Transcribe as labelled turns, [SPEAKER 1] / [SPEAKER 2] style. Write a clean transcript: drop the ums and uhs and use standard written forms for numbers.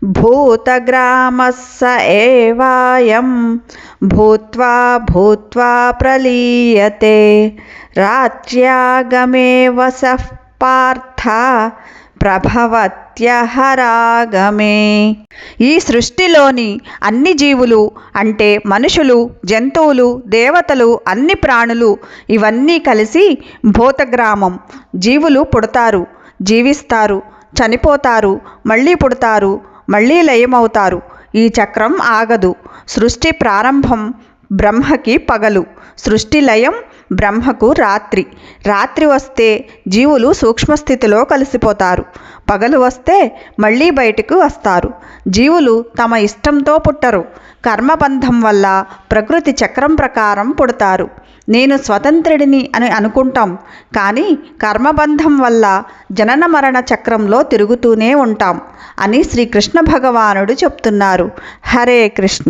[SPEAKER 1] భూతగ్రామः స ఏవాయం భూత్వా భూత్వా ప్రలీయతే రాత్ర్యాగమే వసః పార్థ ప్రభవత్యహరాగమే. ఈ సృష్టిలోని అన్ని జీవులు అంటే మనుషులు, జంతువులు, దేవతలు, అన్ని ప్రాణులు ఇవన్నీ కలిసి భూతగ్రామం. జీవులు పుడతారు, జీవిస్తారు, చనిపోతారు, మళ్ళీ పుడతారు, మళ్ళీ లయమవుతారు. ఈ చక్రం ఆగదు. సృష్టి ప్రారంభం బ్రహ్మకి పగలు, సృష్టి లయం బ్రహ్మకు రాత్రి. రాత్రి వస్తే జీవులు సూక్ష్మస్థితిలో కలిసిపోతారు, పగలు వస్తే మళ్ళీ బయటకు వస్తారు. జీవులు తమ ఇష్టంతో పుట్టరు, కర్మబంధం వల్ల ప్రకృతి చక్రం ప్రకారం పుడతారు. నేను స్వతంత్రుడిని అని అనుకుంటాం, కానీ కర్మబంధం వల్ల జనన మరణ చక్రంలో తిరుగుతూనే ఉంటాం అని శ్రీకృష్ణ భగవానుడు చెప్తున్నారు. హరే కృష్ణ.